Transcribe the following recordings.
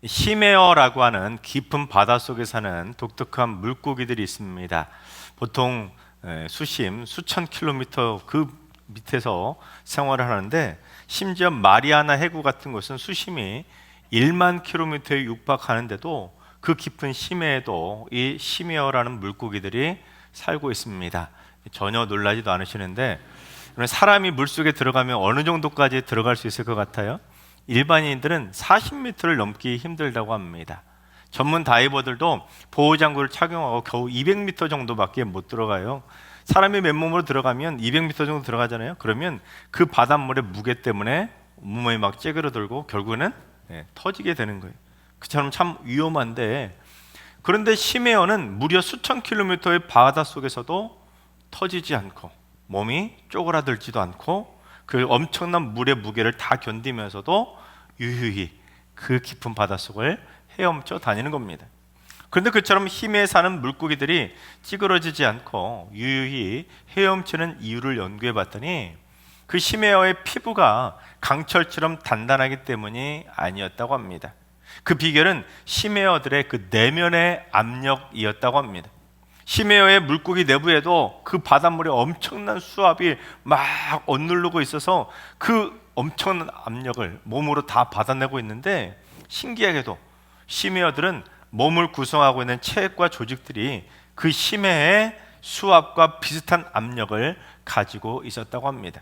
심해어라고 하는 깊은 바닷속에 사는 독특한 물고기들이 있습니다. 보통 수천 킬로미터 그 밑에서 생활을 하는데, 심지어 마리아나 해구 같은 곳은 수심이 1만 킬로미터에 육박하는데도 그 깊은 심해에도 이 심해어라는 물고기들이 살고 있습니다. 전혀 놀라지도 않으시는데, 사람이 물속에 들어가면 어느 정도까지 들어갈 수 있을 것 같아요? 일반인들은 40m를 넘기 힘들다고 합니다. 전문 다이버들도 보호장구를 착용하고 겨우 200m 정도밖에 못 들어가요. 사람이 맨몸으로 들어가면 200m 정도 들어가잖아요. 그러면 그 바닷물의 무게 때문에 온몸이 막 찌그러들고 결국에는 터지게 되는 거예요. 그처럼 참 위험한데, 그런데 심해어는 무려 수천 킬로미터의 바닷속에서도 터지지 않고 몸이 쪼그라들지도 않고 그 엄청난 물의 무게를 다 견디면서도 유유히 그 깊은 바닷속을 헤엄쳐 다니는 겁니다. 그런데 그처럼 힘에 사는 물고기들이 찌그러지지 않고 유유히 헤엄치는 이유를 연구해 봤더니, 그 심해어의 피부가 강철처럼 단단하기 때문이 아니었다고 합니다. 그 비결은 심해어들의 그 내면의 압력이었다고 합니다. 심해어의 물고기 내부에도 그 바닷물의 엄청난 수압이 막 억누르고 있어서 그 엄청난 압력을 몸으로 다 받아내고 있는데, 신기하게도 심해어들은 몸을 구성하고 있는 체액과 조직들이 그 심해의 수압과 비슷한 압력을 가지고 있었다고 합니다.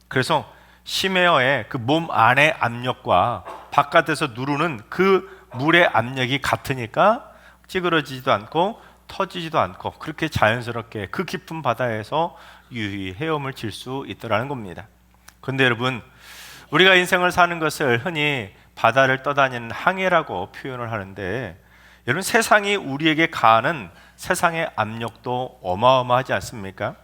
그래서 심해어의 그 몸 안의 압력과 바깥에서 누르는 그 물의 압력이 같으니까 찌그러지지도 않고 터지지도 않고 그렇게 자연스럽게 그 깊은 바다에서 유유히 헤엄을 칠 수 있더라는 겁니다. 그런데 여러분, 우리가 인생을 사는 것을 흔히 바다를 떠다니는 항해라고 표현을 하는데, 여러분, 세상이 우리에게 가하는 세상의 압력도 어마어마하지 않습니까?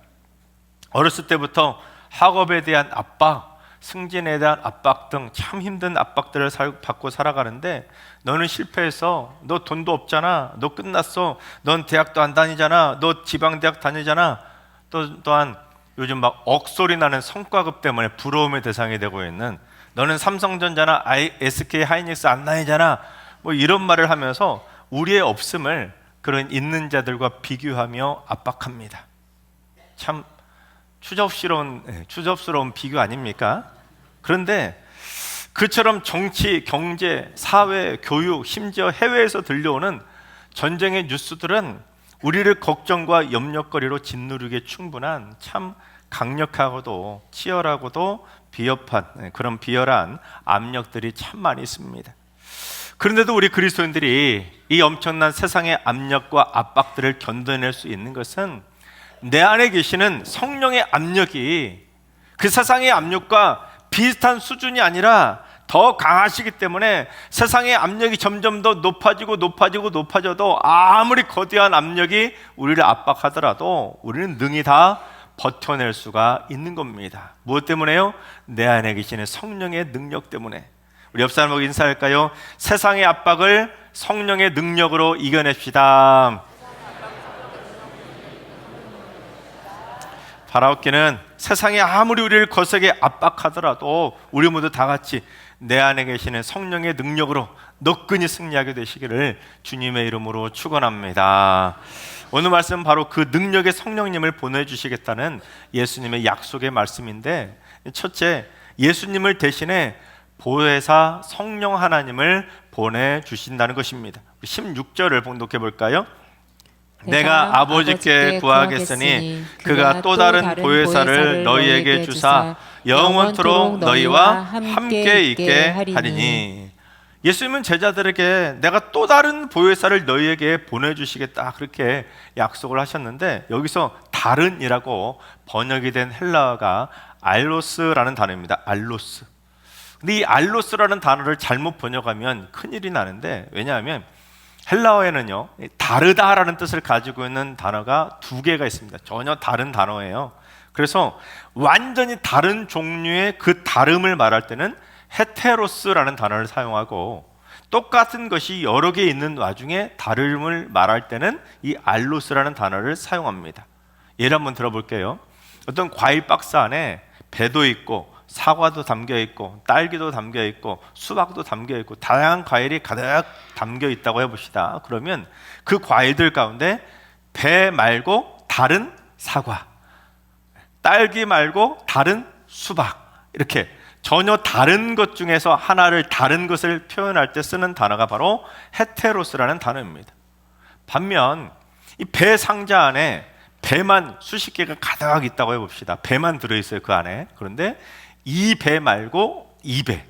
어렸을 때부터 학업에 대한 압박, 승진에 대한 압박 등 참 힘든 압박들을 받고 살아가는데, 너는 실패했어, 너 돈도 없잖아, 너 끝났어, 넌 대학도 안 다니잖아, 너 지방대학 다니잖아, 또한 요즘 막 억소리 나는 성과급 때문에 부러움의 대상이 되고 있는, 너는 삼성전자나 SK 하이닉스 안 다니잖아, 뭐 이런 말을 하면서 우리의 없음을 그런 있는 자들과 비교하며 압박합니다. 참 추접스러운 비교 아닙니까? 그런데 그처럼 정치, 경제, 사회, 교육, 심지어 해외에서 들려오는 전쟁의 뉴스들은 우리를 걱정과 염려거리로 짓누르기에 충분한 참 강력하고도 치열하고도 비협한 그런 비열한 압력들이 참 많이 있습니다. 그런데도 우리 그리스도인들이 이 엄청난 세상의 압력과 압박들을 견뎌낼 수 있는 것은 내 안에 계시는 성령의 압력이 그 세상의 압력과 비슷한 수준이 아니라 더 강하시기 때문에, 세상의 압력이 점점 더 높아져도 아무리 거대한 압력이 우리를 압박하더라도 우리는 능히 다 버텨낼 수가 있는 겁니다. 무엇 때문에요? 내 안에 계시는 성령의 능력 때문에. 우리 옆 사람하고 인사할까요? 세상의 압박을 성령의 능력으로 이겨냅시다. 바라옵기는 세상이 아무리 우리를 거세게 압박하더라도 우리 모두 다 같이 내 안에 계시는 성령의 능력으로 너끈히 승리하게 되시기를 주님의 이름으로 축원합니다. 오늘 말씀은 바로 그 능력의 성령님을 보내주시겠다는 예수님의 약속의 말씀인데, 첫째, 예수님을 대신해 보혜사 성령 하나님을 보내주신다는 것입니다. 16절을 봉독해 볼까요? 내가 아버지께 구하겠으니 그가 또 다른 보혜사를 너희에게 주사 영원토록 너희와 함께 있게 하리니. 예수님은 제자들에게 내가 또 다른 보혜사를 너희에게 보내주시겠다 그렇게 약속을 하셨는데, 여기서 다른이라고 번역이 된 헬라어가 알로스라는 단어입니다. 알로스. 근데 이 알로스라는 단어를 잘못 번역하면 큰일이 나는데, 왜냐하면 헬라어에는요, 다르다라는 뜻을 가지고 있는 단어가 두 개가 있습니다. 전혀 다른 단어예요. 그래서 완전히 다른 종류의 그 다름을 말할 때는 헤테로스라는 단어를 사용하고, 똑같은 것이 여러 개 있는 와중에 다름을 말할 때는 이 알로스라는 단어를 사용합니다. 예를 한번 들어볼게요. 어떤 과일 박스 안에 배도 있고 사과도 담겨 있고 딸기도 담겨 있고 수박도 담겨 있고 다양한 과일이 가득 담겨 있다고 해봅시다. 그러면 그 과일들 가운데 배 말고 다른 사과, 딸기 말고 다른 수박, 이렇게 전혀 다른 것 중에서 하나를 다른 것을 표현할 때 쓰는 단어가 바로 헤테로스라는 단어입니다. 반면 이 배 상자 안에 배만 수십 개가 가득 있다고 해봅시다. 배만 들어있어요, 그 안에. 그런데 이 배 말고 이 배,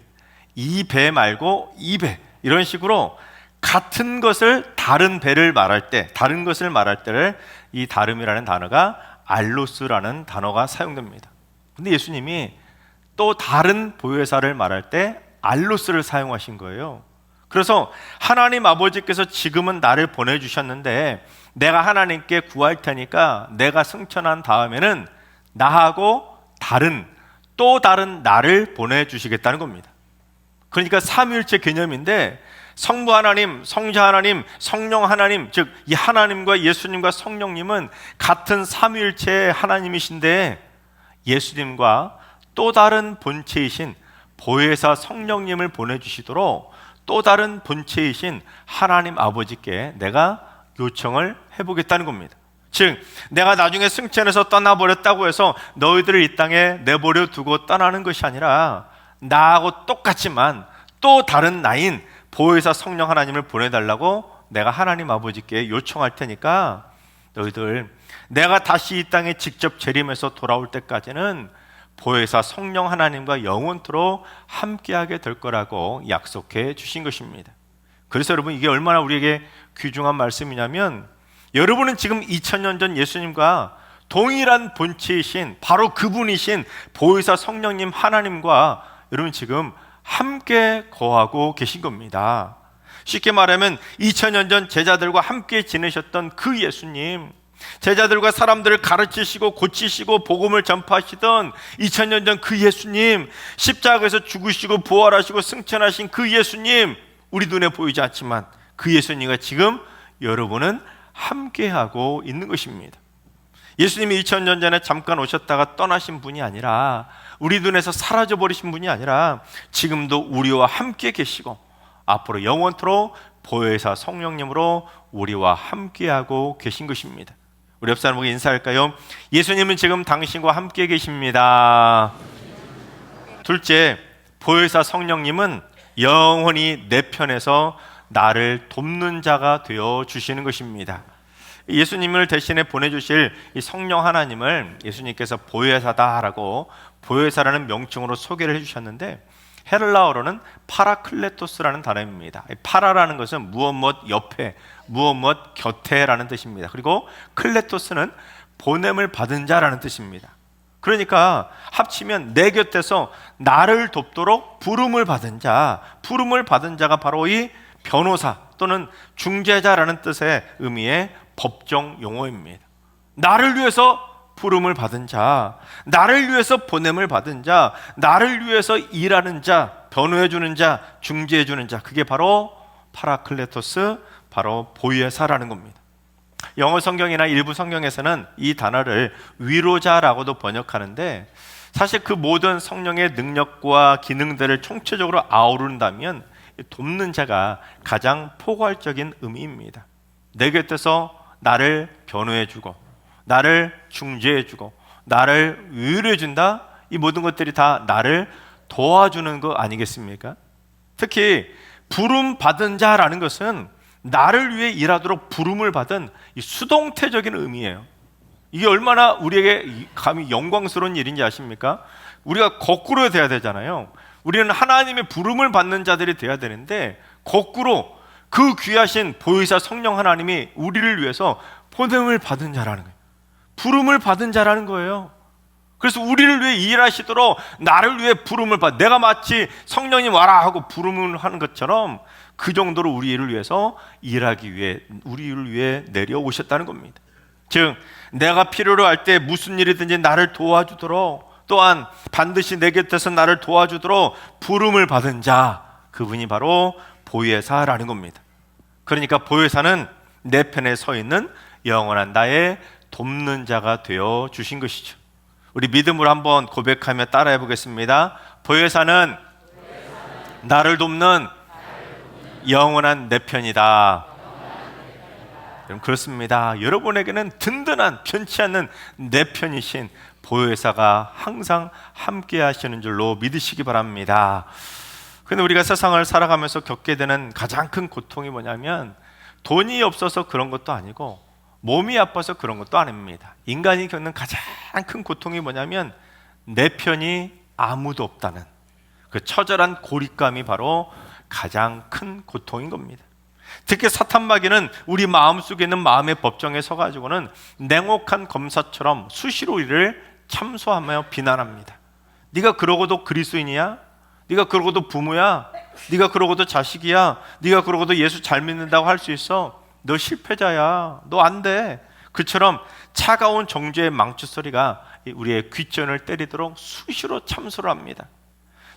이 배 말고 이 배, 이런 식으로 같은 것을 다른 배를 말할 때, 다른 것을 말할 때를 이 다름이라는 단어가 알로스라는 단어가 사용됩니다. 근데 예수님이 또 다른 보혜사를 말할 때 알로스를 사용하신 거예요. 그래서 하나님 아버지께서 지금은 나를 보내주셨는데 내가 하나님께 구할 테니까 내가 승천한 다음에는 나하고 다른, 또 다른 나를 보내주시겠다는 겁니다. 그러니까 삼위일체 개념인데 성부 하나님, 성자 하나님, 성령 하나님, 즉 이 하나님과 예수님과 성령님은 같은 삼위일체의 하나님이신데 예수님과 또 다른 본체이신 보혜사 성령님을 보내주시도록 또 다른 본체이신 하나님 아버지께 내가 요청을 해보겠다는 겁니다. 즉 내가 나중에 승천해서 떠나버렸다고 해서 너희들을 이 땅에 내버려 두고 떠나는 것이 아니라 나하고 똑같지만 또 다른 나인 보혜사 성령 하나님을 보내달라고 내가 하나님 아버지께 요청할 테니까 너희들 내가 다시 이 땅에 직접 재림해서 돌아올 때까지는 보혜사 성령 하나님과 영원토록 함께하게 될 거라고 약속해 주신 것입니다. 그래서 여러분 이게 얼마나 우리에게 귀중한 말씀이냐면 여러분은 지금 2000년 전 예수님과 동일한 본체이신 바로 그분이신 보혜사 성령님 하나님과 여러분 지금 함께 거하고 계신 겁니다. 쉽게 말하면 2000년 전 제자들과 함께 지내셨던 그 예수님, 제자들과 사람들을 가르치시고 고치시고 복음을 전파하시던 2000년 전 그 예수님, 십자가에서 죽으시고 부활하시고 승천하신 그 예수님, 우리 눈에 보이지 않지만 그 예수님과 지금 여러분은 함께하고 있는 것입니다. 예수님이 2000년 전에 잠깐 오셨다가 떠나신 분이 아니라 우리 눈에서 사라져버리신 분이 아니라 지금도 우리와 함께 계시고 앞으로 영원토록 보혜사 성령님으로 우리와 함께하고 계신 것입니다. 우리 옆 사람에게 인사할까요? 예수님은 지금 당신과 함께 계십니다. 둘째, 보혜사 성령님은 영원히 내 편에서 나를 돕는 자가 되어 주시는 것입니다. 예수님을 대신에 보내주실 이 성령 하나님을 예수님께서 보혜사다라고 보혜사라는 명칭으로 소개를 해주셨는데 헬라어로는 파라클레토스라는 단어입니다. 파라라는 것은 무엇 무엇 옆에, 무엇 무엇 곁에라는 뜻입니다. 그리고 클레토스는 보냄을 받은 자라는 뜻입니다. 그러니까 합치면 내 곁에서 나를 돕도록 부름을 받은 자, 부름을 받은 자가 바로 이 변호사 또는 중재자라는 뜻의 의미의 법정 용어입니다. 나를 위해서 부름을 받은 자, 나를 위해서 보냄을 받은 자, 나를 위해서 일하는 자, 변호해주는 자, 중재해주는 자, 그게 바로 파라클레토스, 바로 보혜사라는 겁니다. 영어 성경이나 일부 성경에서는 이 단어를 위로자라고도 번역하는데 사실 그 모든 성령의 능력과 기능들을 총체적으로 아우른다면 돕는 자가 가장 포괄적인 의미입니다. 내 곁에서 나를 변호해주고 나를 중재해주고 나를 위로해준다, 이 모든 것들이 다 나를 도와주는 거 아니겠습니까? 특히 부름 받은 자라는 것은 나를 위해 일하도록 부름을 받은 이 수동태적인 의미예요. 이게 얼마나 우리에게 감히 영광스러운 일인지 아십니까? 우리가 거꾸로 돼야 되잖아요. 우리는 하나님의 부름을 받는 자들이 돼야 되는데 거꾸로 그 귀하신 보혜사 성령 하나님이 우리를 위해서 보냄을 받은 자라는 거예요. 부름을 받은 자라는 거예요. 그래서 우리를 위해 일하시도록 나를 위해 부름을 받, 내가 마치 성령님 와라 하고 부름을 하는 것처럼 그 정도로 우리를 위해서 일하기 위해 우리를 위해 내려오셨다는 겁니다. 즉 내가 필요로 할 때 무슨 일이든지 나를 도와주도록, 또한 반드시 내 곁에서 나를 도와주도록 부름을 받은 자, 그분이 바로 보혜사라는 겁니다. 그러니까 보혜사는 내 편에 서 있는 영원한 나의 돕는 자가 되어 주신 것이죠. 우리 믿음으로 한번 고백하며 따라해 보겠습니다. 보혜사는 나를 돕는 영원한 내 편이다. 여러분, 그렇습니다. 여러분에게는 든든한 변치 않는 내 편이신 보혜사가 항상 함께 하시는 줄로 믿으시기 바랍니다. 근데 우리가 세상을 살아가면서 겪게 되는 가장 큰 고통이 뭐냐면 돈이 없어서 그런 것도 아니고 몸이 아파서 그런 것도 아닙니다. 인간이 겪는 가장 큰 고통이 뭐냐면 내 편이 아무도 없다는 그 처절한 고립감이 바로 가장 큰 고통인 겁니다. 특히 사탄마귀는 우리 마음속에 있는 마음의 법정에 서가지고는 냉혹한 검사처럼 수시로 우리를 참소하며 비난합니다. 네가 그러고도 그리스도인이야? 네가 그러고도 부모야? 네가 그러고도 자식이야? 네가 그러고도 예수 잘 믿는다고 할 수 있어? 너 실패자야. 너 안 돼. 그처럼 차가운 정죄의 망치소리가 우리의 귓전을 때리도록 수시로 참소를 합니다.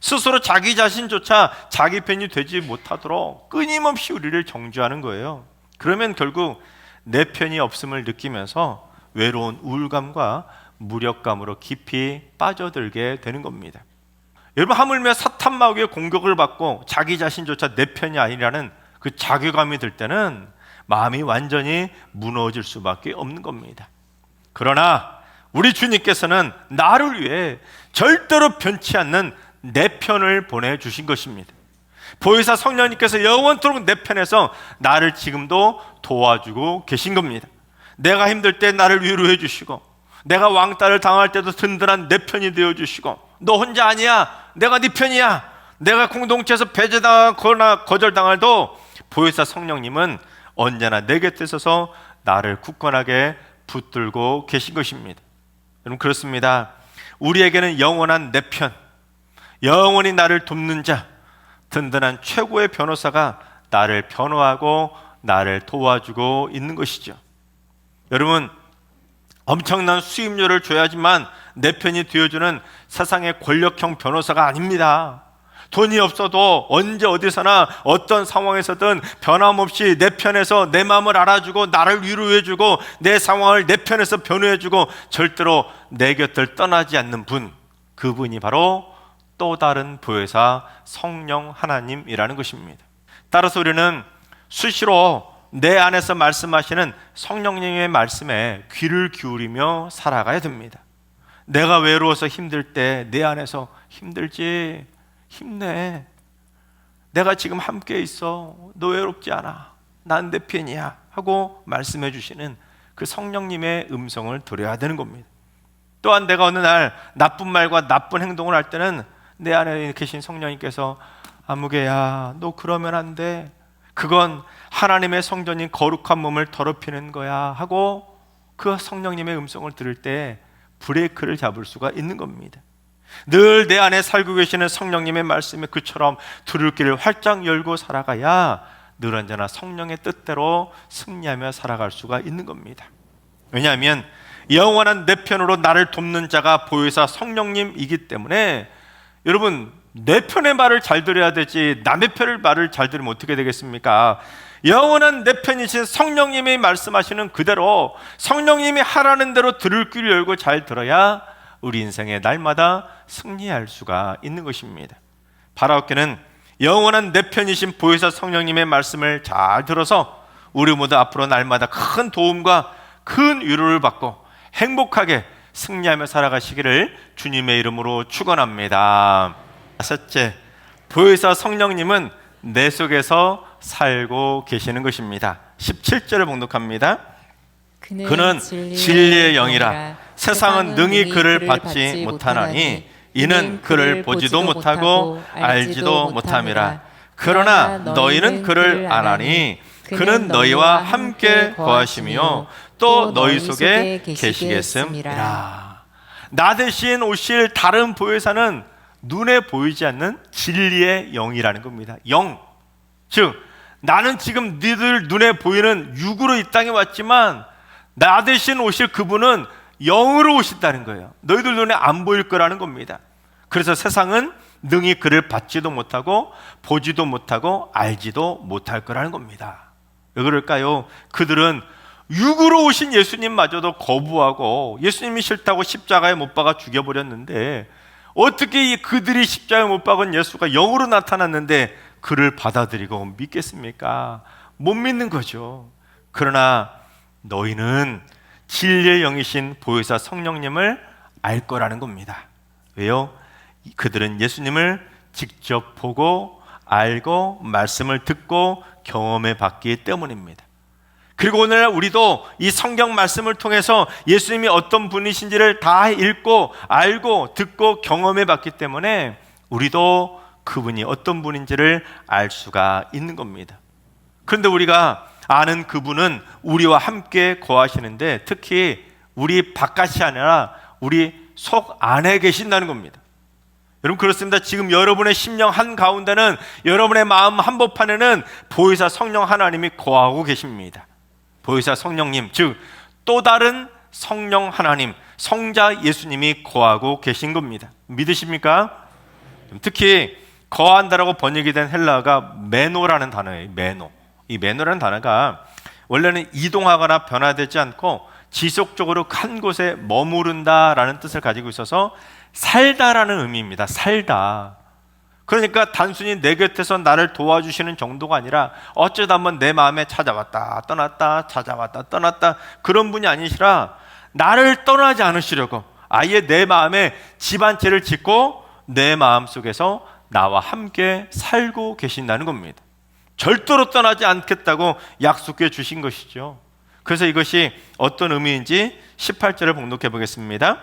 스스로 자기 자신조차 자기 편이 되지 못하도록 끊임없이 우리를 정죄하는 거예요. 그러면 결국 내 편이 없음을 느끼면서 외로운 우울감과 무력감으로 깊이 빠져들게 되는 겁니다. 여러분, 하물며 사탄마귀의 공격을 받고 자기 자신조차 내 편이 아니라는 그 자괴감이 들 때는 마음이 완전히 무너질 수밖에 없는 겁니다. 그러나 우리 주님께서는 나를 위해 절대로 변치 않는 내 편을 보내주신 것입니다. 보혜사 성령님께서 영원토록 내 편에서 나를 지금도 도와주고 계신 겁니다. 내가 힘들 때 나를 위로해 주시고, 내가 왕따를 당할 때도 든든한 내 편이 되어주시고, 너 혼자 아니야, 내가 네 편이야, 내가 공동체에서 배제당하거나 거절당할도 보혜사 성령님은 언제나 내 곁에 서서 나를 굳건하게 붙들고 계신 것입니다. 여러분, 그렇습니다. 우리에게는 영원한 내 편, 영원히 나를 돕는 자, 든든한 최고의 변호사가 나를 변호하고 나를 도와주고 있는 것이죠. 여러분, 엄청난 수임료를 줘야지만 내 편이 되어주는 세상의 권력형 변호사가 아닙니다. 돈이 없어도 언제 어디서나 어떤 상황에서든 변함없이 내 편에서 내 마음을 알아주고 나를 위로해주고 내 상황을 내 편에서 변호해주고 절대로 내 곁을 떠나지 않는 분, 그분이 바로 또 다른 보혜사 성령 하나님이라는 것입니다. 따라서 우리는 수시로 내 안에서 말씀하시는 성령님의 말씀에 귀를 기울이며 살아가야 됩니다. 내가 외로워서 힘들 때 내 안에서 힘들지, 힘내, 내가 지금 함께 있어, 너 외롭지 않아, 난 내 편이야 하고 말씀해 주시는 그 성령님의 음성을 들어야 되는 겁니다. 또한 내가 어느 날 나쁜 말과 나쁜 행동을 할 때는 내 안에 계신 성령님께서 아무개야, 너 그러면 안 돼, 그건 하나님의 성전인 거룩한 몸을 더럽히는 거야 하고 그 성령님의 음성을 들을 때 브레이크를 잡을 수가 있는 겁니다. 늘 내 안에 살고 계시는 성령님의 말씀에 그처럼 들을 길을 활짝 열고 살아가야 늘 언제나 성령의 뜻대로 승리하며 살아갈 수가 있는 겁니다. 왜냐하면 영원한 내 편으로 나를 돕는 자가 보혜사 성령님이기 때문에 여러분, 내 편의 말을 잘 들어야 되지 남의 편의 말을 잘 들으면 어떻게 되겠습니까? 영원한 내 편이신 성령님이 말씀하시는 그대로 성령님이 하라는 대로 들을 귀를 열고 잘 들어야 우리 인생에 날마다 승리할 수가 있는 것입니다. 바라옵기는 영원한 내 편이신 보혜사 성령님의 말씀을 잘 들어서 우리 모두 앞으로 날마다 큰 도움과 큰 위로를 받고 행복하게 승리하며 살아가시기를 주님의 이름으로 축원합니다. 셋째, 보혜사 성령님은 내 속에서 살고 계시는 것입니다. 17절을 봉독합니다. 그는 진리의 영이라 세상은 능히 그를 받지 못하나니 이는 그를 보지도 못하고 알지도 못함이라. 그러나 너희는 그를 아나니 그는 너희와 함께 거하시며 또 너희 속에 계시겠음이라. 나 대신 오실 다른 보혜사는 눈에 보이지 않는 진리의 영이라는 겁니다. 영, 즉 나는 지금 너희들 눈에 보이는 육으로 이 땅에 왔지만 나 대신 오실 그분은 영으로 오신다는 거예요. 너희들 눈에 안 보일 거라는 겁니다. 그래서 세상은 능히 그를 받지도 못하고 보지도 못하고 알지도 못할 거라는 겁니다. 왜 그럴까요? 그들은 육으로 오신 예수님마저도 거부하고 예수님이 싫다고 십자가에 못 박아 죽여버렸는데 어떻게 그들이 십자가에 못 박은 예수가 영으로 나타났는데 그를 받아들이고 믿겠습니까? 못 믿는 거죠. 그러나 너희는 진리의 영이신 보혜사 성령님을 알 거라는 겁니다. 왜요? 그들은 예수님을 직접 보고 알고 말씀을 듣고 경험해 봤기 때문입니다. 그리고 오늘날 우리도 이 성경 말씀을 통해서 예수님이 어떤 분이신지를 다 읽고 알고 듣고 경험해 봤기 때문에 우리도 그분이 어떤 분인지를 알 수가 있는 겁니다. 그런데 우리가 아는 그분은 우리와 함께 거하시는데 특히 우리 바깥이 아니라 우리 속 안에 계신다는 겁니다. 여러분 그렇습니다. 지금 여러분의 심령 한가운데는 여러분의 마음 한복판에는 보혜사 성령 하나님이 거하고 계십니다. 보혜사 성령님, 즉 또 다른 성령 하나님, 성자 예수님이 거하고 계신 겁니다. 믿으십니까? 특히 거한다라고 번역이 된 헬라어가 메노라는 단어예요. 메노. 이 메노라는 단어가 원래는 이동하거나 변화되지 않고 지속적으로 한 곳에 머무른다라는 뜻을 가지고 있어서 살다라는 의미입니다. 살다. 그러니까 단순히 내 곁에서 나를 도와주시는 정도가 아니라 어쩌다 한번 내 마음에 찾아왔다 떠났다 찾아왔다 떠났다 그런 분이 아니시라 나를 떠나지 않으시려고 아예 내 마음에 집 한 채를 짓고 내 마음 속에서 나와 함께 살고 계신다는 겁니다. 절대로 떠나지 않겠다고 약속해 주신 것이죠. 그래서 이것이 어떤 의미인지 18절을 봉독해 보겠습니다.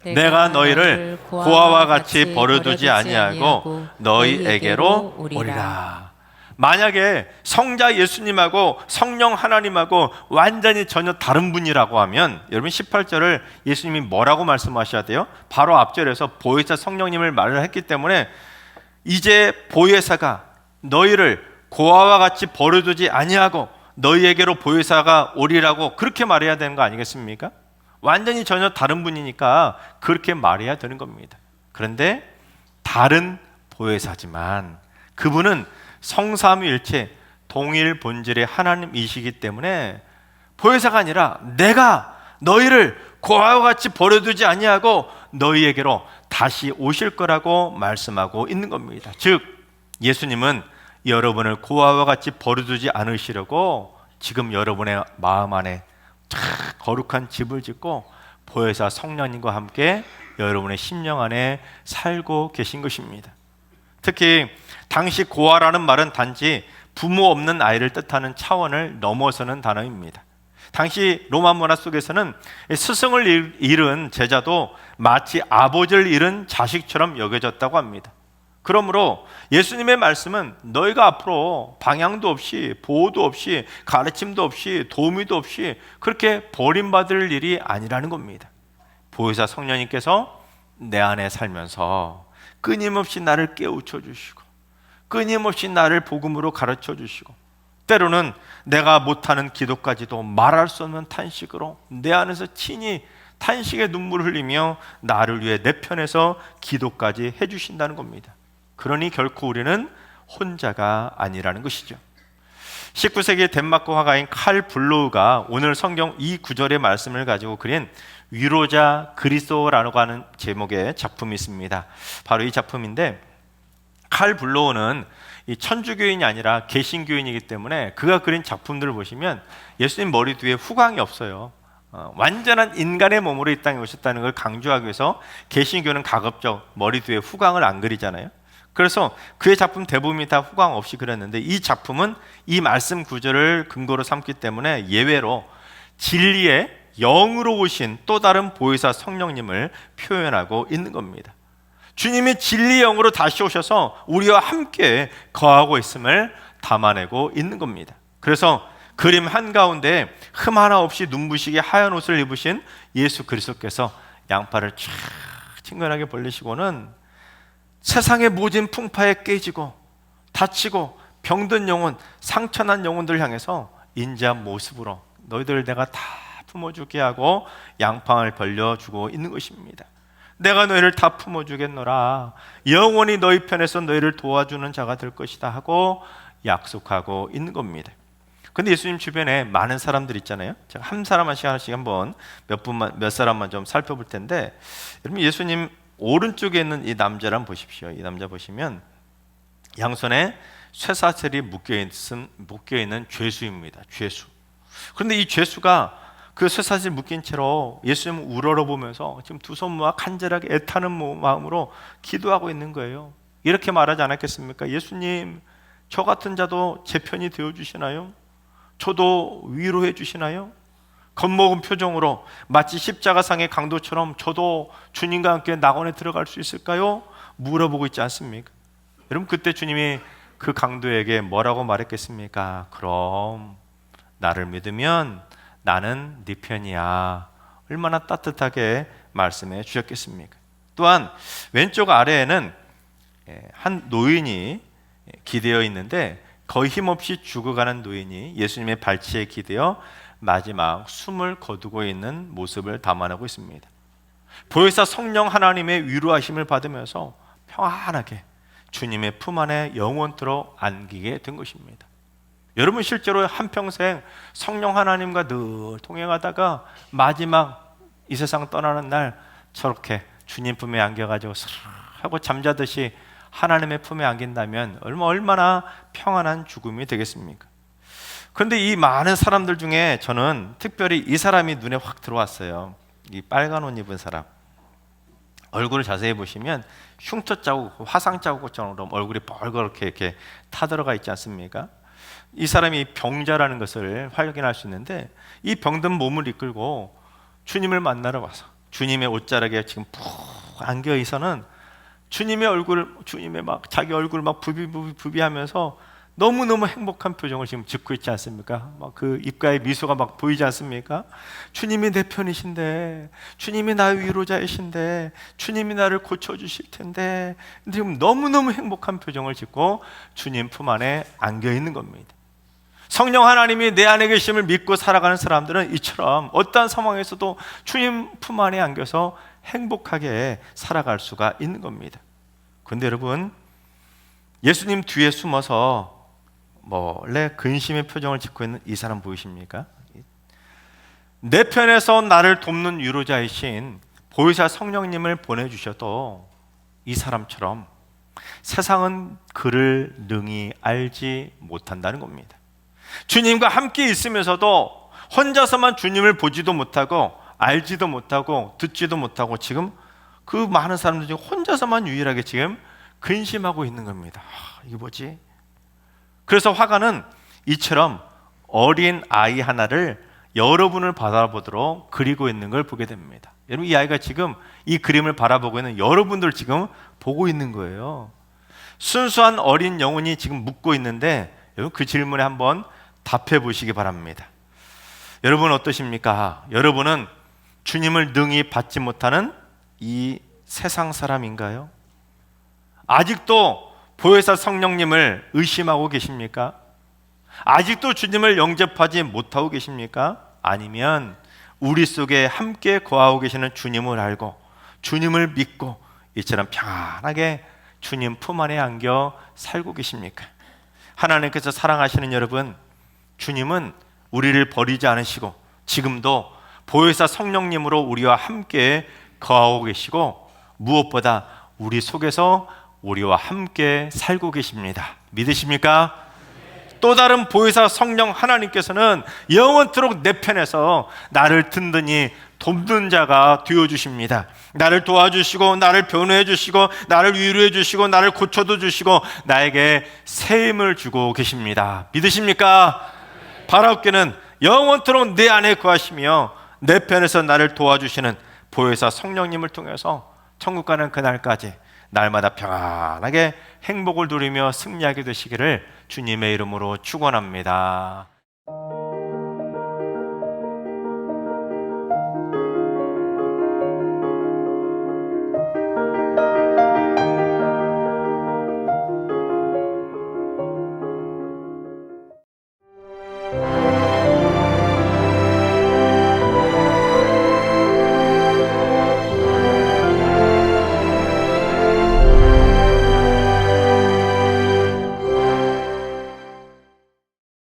내가 너희를 고아와 같이 버려두지 아니하고 너희에게로 오리라. 만약에 성자 예수님하고 성령 하나님하고 완전히 전혀 다른 분이라고 하면 여러분 18절을 예수님이 뭐라고 말씀하셔야 돼요? 바로 앞절에서 보혜사 성령님을 말을 했기 때문에 이제 보혜사가 너희를 고아와 같이 버려두지 아니하고 너희에게로 보혜사가 오리라고 그렇게 말해야 되는 거 아니겠습니까? 완전히 전혀 다른 분이니까 그렇게 말해야 되는 겁니다. 그런데 다른 보혜사지만 그분은 성삼위일체 동일 본질의 하나님이시기 때문에 보혜사가 아니라 내가 너희를 고아와 같이 버려두지 아니하고 너희에게로 다시 오실 거라고 말씀하고 있는 겁니다. 즉 예수님은 여러분을 고아와 같이 버려두지 않으시려고 지금 여러분의 마음 안에 거룩한 집을 짓고 보혜사 성령님과 함께 여러분의 심령 안에 살고 계신 것입니다. 특히 당시 고아라는 말은 단지 부모 없는 아이를 뜻하는 차원을 넘어서는 단어입니다. 당시 로마 문화 속에서는 스승을 잃은 제자도 마치 아버지를 잃은 자식처럼 여겨졌다고 합니다. 그러므로 예수님의 말씀은 너희가 앞으로 방향도 없이 보호도 없이 가르침도 없이 도우미도 없이 그렇게 버림받을 일이 아니라는 겁니다. 보혜사 성령님께서 내 안에 살면서 끊임없이 나를 깨우쳐 주시고 끊임없이 나를 복음으로 가르쳐 주시고 때로는 내가 못하는 기도까지도 말할 수 없는 탄식으로 내 안에서 친히 탄식의 눈물을 흘리며 나를 위해 내 편에서 기도까지 해주신다는 겁니다. 그러니 결코 우리는 혼자가 아니라는 것이죠. 19세기 덴마크 화가인 칼 블로우가 오늘 성경 이 구절의 말씀을 가지고 그린 위로자 그리스도라고 하는 제목의 작품이 있습니다. 바로 이 작품인데 칼 블로우는 이 천주교인이 아니라 개신교인이기 때문에 그가 그린 작품들을 보시면 예수님 머리 뒤에 후광이 없어요. 완전한 인간의 몸으로 이 땅에 오셨다는 걸 강조하기 위해서 개신교는 가급적 머리 뒤에 후광을 안 그리잖아요. 그래서 그의 작품 대부분이 다 후광 없이 그렸는데 이 작품은 이 말씀 구절을 근거로 삼기 때문에 예외로 진리의 영으로 오신 또 다른 보혜사 성령님을 표현하고 있는 겁니다. 주님이 진리의 영으로 다시 오셔서 우리와 함께 거하고 있음을 담아내고 있는 겁니다. 그래서 그림 한가운데 흠 하나 없이 눈부시게 하얀 옷을 입으신 예수 그리스도께서 양팔을 쫙 친근하게 벌리시고는 세상의 모진 풍파에 깨지고 다치고 병든 영혼, 상처난 영혼들 향해서 인자한 모습으로 너희들 내가 다 품어주게 하고 양팔을 벌려주고 있는 것입니다. 내가 너희를 다 품어주겠노라. 영원히 너희 편에서 너희를 도와주는 자가 될 것이다 하고 약속하고 있는 겁니다. 근데 예수님 주변에 많은 사람들 있잖아요. 제가 한 사람 하나씩 한번 몇 사람만 좀 살펴볼 텐데, 여러분 예수님 오른쪽에 있는 이 남자를 한번 보십시오. 이 남자 보시면 양손에 쇠사슬이 묶여 있는 죄수입니다. 죄수. 그런데 이 죄수가 그 쇠사슬 묶인 채로 예수님을 우러러보면서 지금 두 손 모아 간절하게 애타는 마음으로 기도하고 있는 거예요. 이렇게 말하지 않았겠습니까? 예수님, 저 같은 자도 제 편이 되어주시나요? 저도 위로해 주시나요? 겁먹은 표정으로 마치 십자가상의 강도처럼 저도 주님과 함께 낙원에 들어갈 수 있을까요? 물어보고 있지 않습니까? 여러분, 그때 주님이 그 강도에게 뭐라고 말했겠습니까? 그럼 나를 믿으면 나는 네 편이야. 얼마나 따뜻하게 말씀해 주셨겠습니까? 또한 왼쪽 아래에는 한 노인이 기대어 있는데, 거의 힘없이 죽어가는 노인이 예수님의 발치에 기대어 마지막 숨을 거두고 있는 모습을 담아내고 있습니다. 보혜사 성령 하나님의 위로하심을 받으면서 평안하게 주님의 품 안에 영원토록 안기게 된 것입니다. 여러분, 실제로 한평생 성령 하나님과 늘 동행하다가 마지막 이 세상 떠나는 날 저렇게 주님 품에 안겨가지고 스르르 하고 잠자듯이 하나님의 품에 안긴다면 얼마나 평안한 죽음이 되겠습니까? 그런데 이 많은 사람들 중에 저는 특별히 이 사람이 눈에 확 들어왔어요. 이 빨간 옷 입은 사람. 얼굴을 자세히 보시면 흉터 자국, 화상 자국처럼 얼굴이 벌겋게 이렇게 타들어가 있지 않습니까? 이 사람이 병자라는 것을 확인할 수 있는데, 이 병든 몸을 이끌고 주님을 만나러 와서 주님의 옷자락에 지금 푹 안겨 있어는 주님의 얼굴, 주님의 자기 얼굴 부비하면서 너무너무 행복한 표정을 지금 짓고 있지 않습니까? 그 입가에 미소가 보이지 않습니까? 주님이 내 편이신데, 주님이 나의 위로자이신데, 주님이 나를 고쳐주실 텐데, 지금 너무너무 행복한 표정을 짓고 주님 품 안에 안겨 있는 겁니다. 성령 하나님이 내 안에 계심을 믿고 살아가는 사람들은 이처럼 어떠한 상황에서도 주님 품 안에 안겨서 행복하게 살아갈 수가 있는 겁니다. 그런데 여러분, 예수님 뒤에 숨어서 원래 근심의 표정을 짓고 있는 이 사람 보이십니까? 내 편에서 나를 돕는 위로자이신 보혜사 성령님을 보내주셔도 이 사람처럼 세상은 그를 능히 알지 못한다는 겁니다. 주님과 함께 있으면서도 혼자서만 주님을 보지도 못하고 알지도 못하고 듣지도 못하고 지금 그 많은 사람들 중에 혼자서만 유일하게 지금 근심하고 있는 겁니다. 이게 뭐지? 그래서 화가는 이처럼 어린 아이 하나를 여러분을 바라보도록 그리고 있는 걸 보게 됩니다. 여러분, 이 아이가 지금 이 그림을 바라보고 있는 여러분들 지금 보고 있는 거예요. 순수한 어린 영혼이 지금 묻고 있는데, 여러분 그 질문에 한번 답해 보시기 바랍니다. 여러분 어떠십니까? 여러분은 주님을 능히 받지 못하는 이 세상 사람인가요? 아직도 보혜사 성령님을 의심하고 계십니까? 아직도 주님을 영접하지 못하고 계십니까? 아니면 우리 속에 함께 거하고 계시는 주님을 알고 주님을 믿고 이처럼 편안하게 주님 품 안에 안겨 살고 계십니까? 하나님께서 사랑하시는 여러분, 주님은 우리를 버리지 않으시고 지금도 보혜사 성령님으로 우리와 함께 거하고 계시고, 무엇보다 우리 속에서 우리와 함께 살고 계십니다. 믿으십니까? 또 다른 보혜사 성령 하나님께서는 영원토록 내 편에서 나를 든든히 돕는 자가 되어주십니다. 나를 도와주시고 나를 변호해 주시고 나를 위로해 주시고 나를 고쳐도 주시고 나에게 새 힘을 주고 계십니다. 믿으십니까? 바라옵기는 영원토록 내 안에 거하시며 내 편에서 나를 도와주시는 보혜사 성령님을 통해서 천국 가는 그날까지 날마다 평안하게 행복을 누리며 승리하게 되시기를 주님의 이름으로 축원합니다.